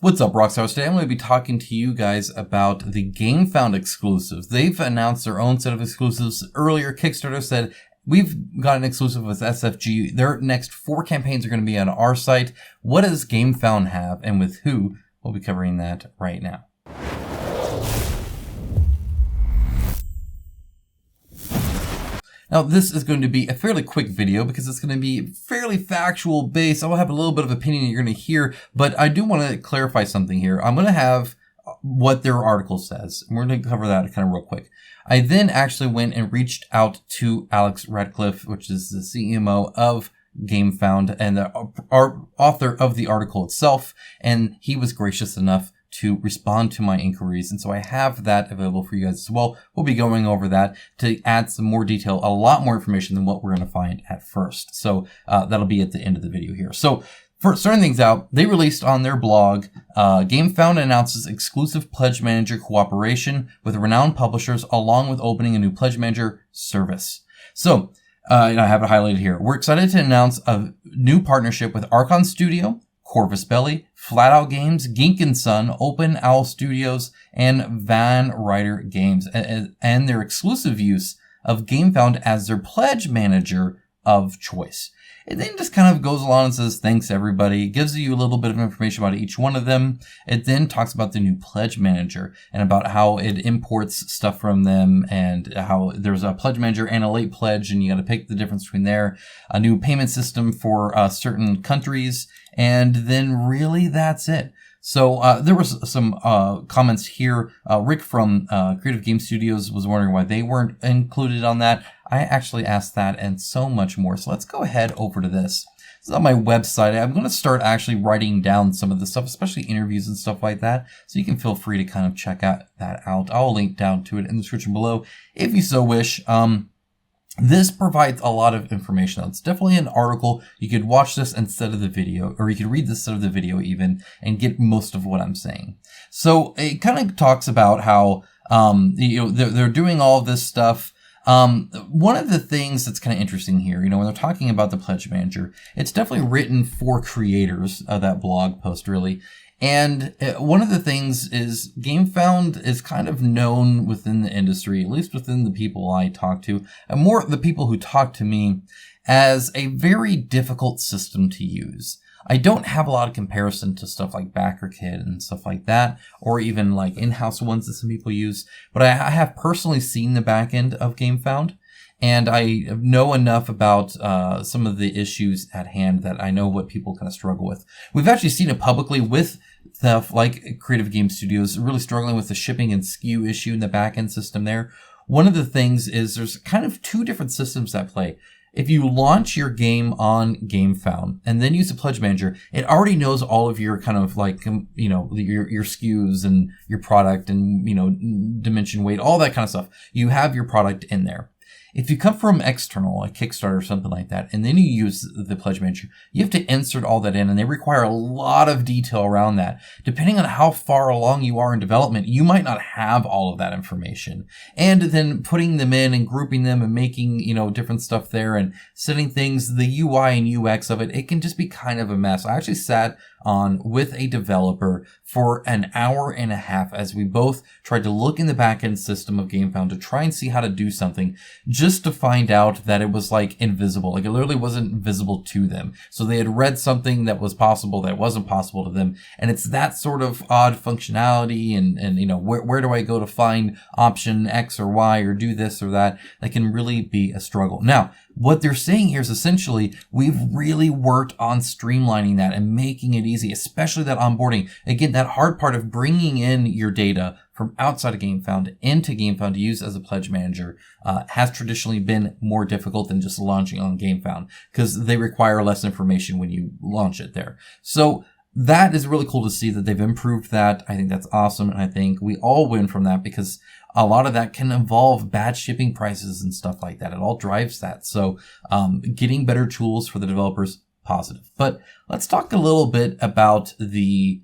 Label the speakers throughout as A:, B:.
A: What's up, Rockstars? Today I'm going to be talking to you guys about the Gamefound exclusives. They've announced their own set of exclusives. Earlier, Kickstarter said, we've got an exclusive with SFG. Their next 4 campaigns are going to be on our site. What does Gamefound have and with who? We'll be covering that right now. Now, this is going to be a fairly quick video because it's going to be fairly factual based. I will have a little bit of opinion you're going to hear, but I do want to clarify something here. I'm going to have what their article says, and we're going to cover that kind of real quick. I then actually went and reached out to Alex Radcliffe, which is the CMO of Gamefound and the author of the article itself, and he was gracious enough to respond to my inquiries. And so I have that available for you guys as well. We'll be going over that to add some more detail, a lot more information than what we're going to find at first. So that'll be at the end of the video here. So for starting things out, they released on their blog, Gamefound announces exclusive Pledge Manager cooperation with renowned publishers along with opening a new Pledge Manager service. So I have it highlighted here. We're excited to announce a new partnership with Archon Studio, Corvus Belly, Flat Out Games, Gink & Son, Open Owl Studios, and Van Ryder Games, and their exclusive use of Gamefound as their pledge manager of choice. It then just kind of goes along and says, thanks everybody. It gives you a little bit of information about each one of them. It then talks about the new pledge manager and about how it imports stuff from them and how there's a pledge manager and a late pledge, and you got to pick the difference between there. A new payment system for certain countries, and then really that's it. So there was some comments here. Rick from Creative Game Studios was wondering why they weren't included on that. I actually asked that and so much more. So let's go ahead over to this. This is on my website. I'm going to start actually writing down some of the stuff, especially interviews and stuff like that. So you can feel free to kind of check that out. I'll link down to it in the description below if you so wish. This provides a lot of information. It's definitely an article. You could watch this instead of the video, or you could read this instead of the video even, and get most of what I'm saying. So it kind of talks about how, they're doing all of this stuff. One of the things that's kind of interesting here, when they're talking about the Pledge Manager, it's definitely written for creators of that blog post, really. And one of the things is Gamefound is kind of known within the industry, at least within the people I talk to, and more the people who talk to me, as a very difficult system to use. I don't have a lot of comparison to stuff like BackerKit and stuff like that, or even like in-house ones that some people use, but I have personally seen the back end of Gamefound. And I know enough about some of the issues at hand that I know what people kind of struggle with. We've actually seen it publicly with stuff like Creative Game Studios really struggling with the shipping and SKU issue in the back-end system there. One of the things is there's kind of 2 different systems at play. If you launch your game on Gamefound and then use a Pledge Manager, it already knows all of your kind of like, your SKUs and your product and, dimension weight, all that kind of stuff. You have your product in there. If you come from external, like Kickstarter or something like that, and then you use the Pledge Manager, you have to insert all that in, and they require a lot of detail around that. Depending on how far along you are in development, you might not have all of that information. And then putting them in and grouping them and making, different stuff there and setting things, the UI and UX of it, it can just be kind of a mess. I actually sat on with a developer for an hour and a half as we both tried to look in the back-end system of Gamefound to try and see how to do something, just to find out that it was like invisible. Like it literally wasn't visible to them. So they had read something that was possible that wasn't possible to them. And it's that sort of odd functionality and where do I go to find option X or Y or do this or that can really be a struggle. Now, what they're saying here is essentially we've really worked on streamlining that and making it easy, especially that onboarding. Again, that hard part of bringing in your data from outside of Gamefound into Gamefound to use as a pledge manager has traditionally been more difficult than just launching on Gamefound because they require less information when you launch it there. So that is really cool to see that they've improved that. I think that's awesome. And I think we all win from that because a lot of that can involve bad shipping prices and stuff like that. It all drives that. So getting better tools for the developers, positive. But let's talk a little bit about the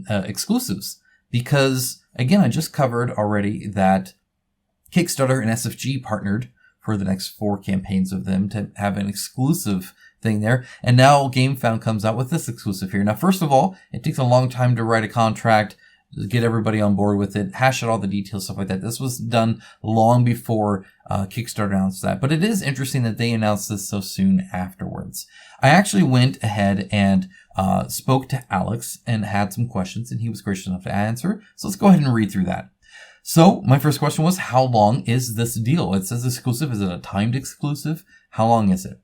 A: exclusives because, again, I just covered already that Kickstarter and SFG partnered for the next 4 campaigns of them to have an exclusive thing there. And now Gamefound comes out with this exclusive here. Now, first of all, it takes a long time to write a contract, get everybody on board with it, hash out all the details, stuff like that. This was done long before Kickstarter announced that. But it is interesting that they announced this so soon afterwards. I actually went ahead and spoke to Alex and had some questions, and he was gracious enough to answer. So let's go ahead and read through that. So my first question was, how long is this deal? It says exclusive. Is it a timed exclusive? How long is it?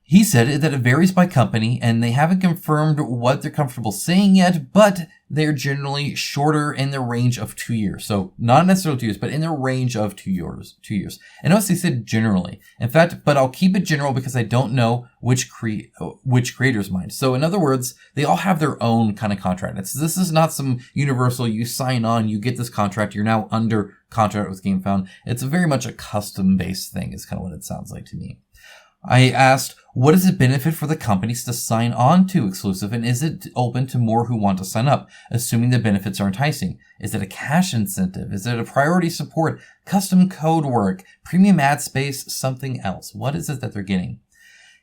A: He said that it varies by company, and they haven't confirmed what they're comfortable saying yet, but they're generally shorter in the range of 2 years. So not necessarily 2 years, but in the range of 2 years. 2 years. And notice they said generally. In fact, but I'll keep it general because I don't know which creator's mind. So in other words, they all have their own kind of contract. This is not some universal, you sign on, you get this contract, you're now under contract with Gamefound. It's very much a custom-based thing is kind of what it sounds like to me. I asked, what does it benefit for the companies to sign on to exclusive, and is it open to more who want to sign up, assuming the benefits are enticing? Is it a cash incentive? Is it a priority support, custom code work, premium ad space, something else? What is it that they're getting?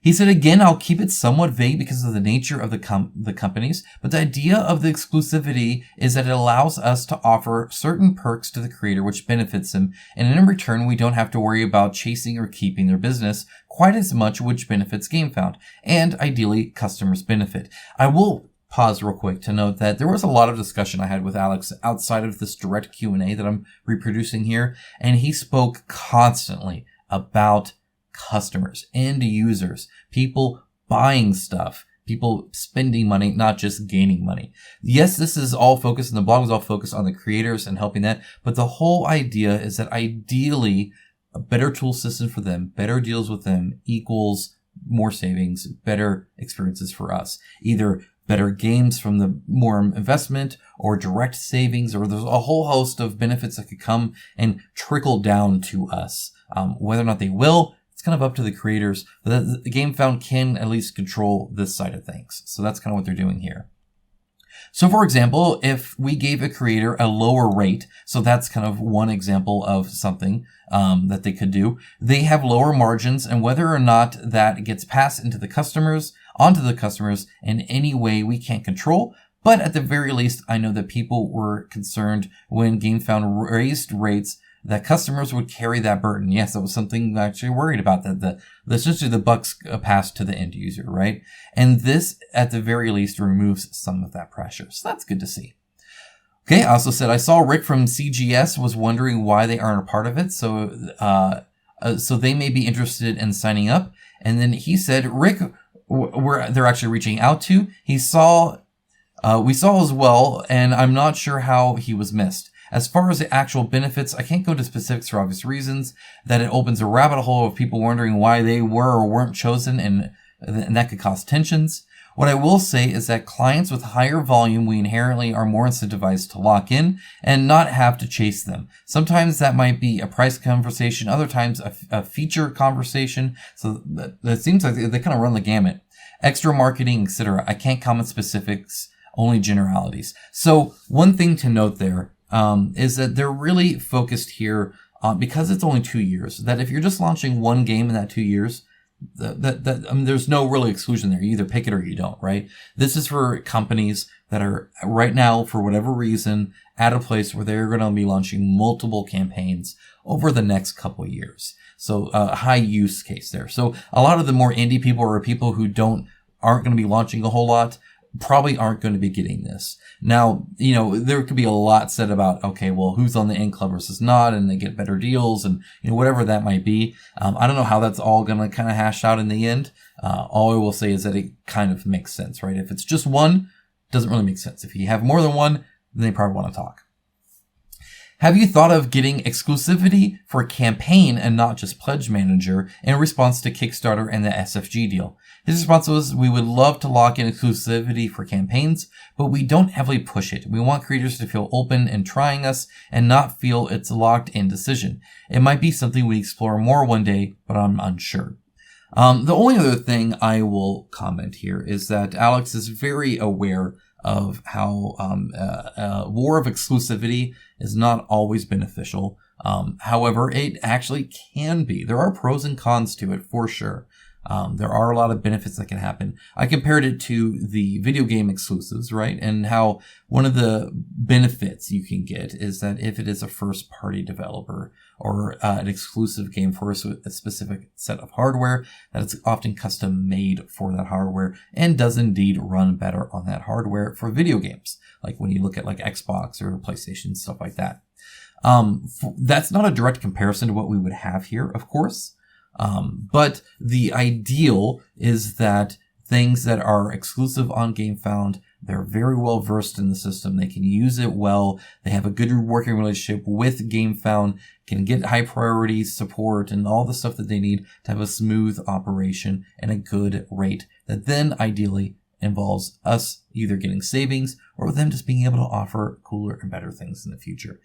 A: He said, again, I'll keep it somewhat vague because of the nature of the companies, but the idea of the exclusivity is that it allows us to offer certain perks to the creator which benefits them, and in return, we don't have to worry about chasing or keeping their business quite as much, which benefits Gamefound, and ideally, customers benefit. I will pause real quick to note that there was a lot of discussion I had with Alex outside of this direct Q&A that I'm reproducing here, and he spoke constantly about customers, end users, people buying stuff, people spending money, not just gaining money. Yes, this is all focused, and the blog is all focused on the creators and helping that, but the whole idea is that ideally a better tool system for them, better deals with them equals more savings, better experiences for us. Either better games from the more investment or direct savings, or there's a whole host of benefits that could come and trickle down to us. Whether or not they will, it's kind of up to the creators, but the Gamefound can at least control this side of things. So that's kind of what they're doing here. So for example, if we gave a creator a lower rate, so that's kind of one example of something that they could do. They have lower margins, and whether or not that gets passed onto the customers in any way we can't control. But at the very least, I know that people were concerned when Gamefound raised rates that customers would carry that burden. Yes, that was something I actually worried about, that essentially the bucks passed to the end user, right? And this, at the very least, removes some of that pressure. So that's good to see. Okay, I also said I saw Rick from CGS was wondering why they aren't a part of it. So they may be interested in signing up. And then he said, Rick, they're actually reaching out to. We saw as well, and I'm not sure how he was missed. As far as the actual benefits, I can't go into specifics for obvious reasons, that it opens a rabbit hole of people wondering why they were or weren't chosen, and that could cause tensions. What I will say is that clients with higher volume, we inherently are more incentivized to lock in and not have to chase them. Sometimes that might be a price conversation, other times a feature conversation. So that seems like they kind of run the gamut. Extra marketing, etc. I can't comment specifics, only generalities. So one thing to note there is that they're really focused here on, because it's only 2 years, that if you're just launching one game in that 2 years, there's no really exclusion there. You either pick it or you don't, right? This is for companies that are right now, for whatever reason, at a place where they're going to be launching multiple campaigns over the next couple of years. So a high use case there. So a lot of the more indie people, or people who aren't going to be launching a whole lot, probably aren't going to be getting this. Now, there could be a lot said about, okay, well, who's on the end club versus not, and they get better deals, and whatever that might be. I don't know how that's all going to kind of hash out in the end. All I will say is that it kind of makes sense, right? If it's just one, it doesn't really make sense. If you have more than one, then they probably want to talk. Have you thought of getting exclusivity for campaign and not just pledge manager in response to Kickstarter and the SFG deal? His response was, we would love to lock in exclusivity for campaigns, but we don't heavily push it. We want creators to feel open in trying us and not feel it's a locked in decision. It might be something we explore more one day, but I'm unsure. The only other thing I will comment here is that Alex is very aware of how war of exclusivity is not always beneficial. However, it actually can be. There are pros and cons to it for sure. There are a lot of benefits that can happen. I compared it to the video game exclusives, right? And how one of the benefits you can get is that if it is a first party developer or an exclusive game for a specific set of hardware, that it's often custom made for that hardware and does indeed run better on that hardware for video games. Like when you look at like Xbox or PlayStation, stuff like that. That's not a direct comparison to what we would have here, of course. But the ideal is that things that are exclusive on Gamefound, they're very well versed in the system. They can use it well. They have a good working relationship with Gamefound, can get high priority support and all the stuff that they need to have a smooth operation and a good rate that then ideally involves us either getting savings or them just being able to offer cooler and better things in the future.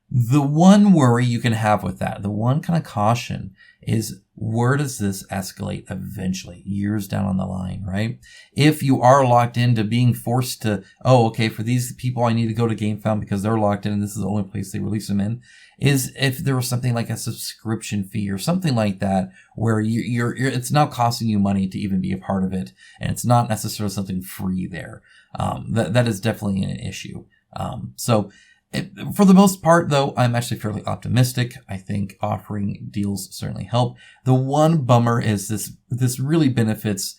A: The one worry you can have with that, the one kind of caution is, where does this escalate eventually, years down on the line, right? If you are locked into being forced to, oh, okay, for these people, I need to go to Gamefound because they're locked in and this is the only place they release them in, is if there was something like a subscription fee or something like that, where it's now costing you money to even be a part of it. And it's not necessarily something free there. That is definitely an issue. For the most part, though, I'm actually fairly optimistic. I think offering deals certainly help. The one bummer is this really benefits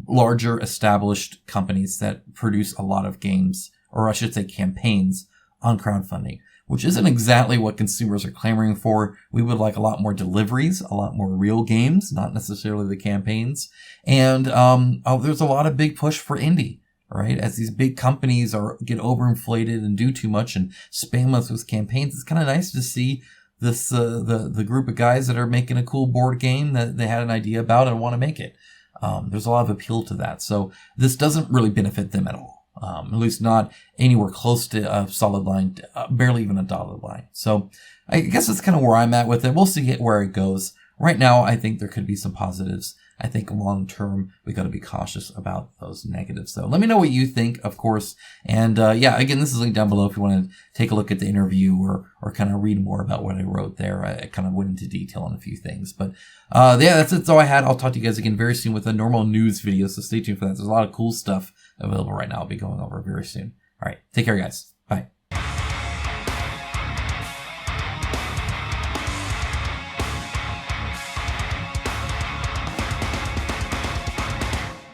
A: larger established companies that produce a lot of games, or I should say campaigns, on crowdfunding, which isn't exactly what consumers are clamoring for. We would like a lot more deliveries, a lot more real games, not necessarily the campaigns. And there's a lot of big push for indie. Right? As these big companies get overinflated and do too much and spam us with campaigns, it's kind of nice to see this, the group of guys that are making a cool board game that they had an idea about and want to make it. There's a lot of appeal to that. So this doesn't really benefit them at all. At least not anywhere close to a solid line, barely even a dotted line. So I guess that's kind of where I'm at with it. We'll see where it goes. Right now, I think there could be some positives. I think long term, we got to be cautious about those negatives, though. Let me know what you think, of course. And yeah, again, this is linked down below if you want to take a look at the interview or kind of read more about what I wrote there. I kind of went into detail on a few things. But yeah, that's all I had. I'll talk to you guys again very soon with a normal news video, so stay tuned for that. There's a lot of cool stuff available right now. I'll be going over very soon. All right, take care, guys.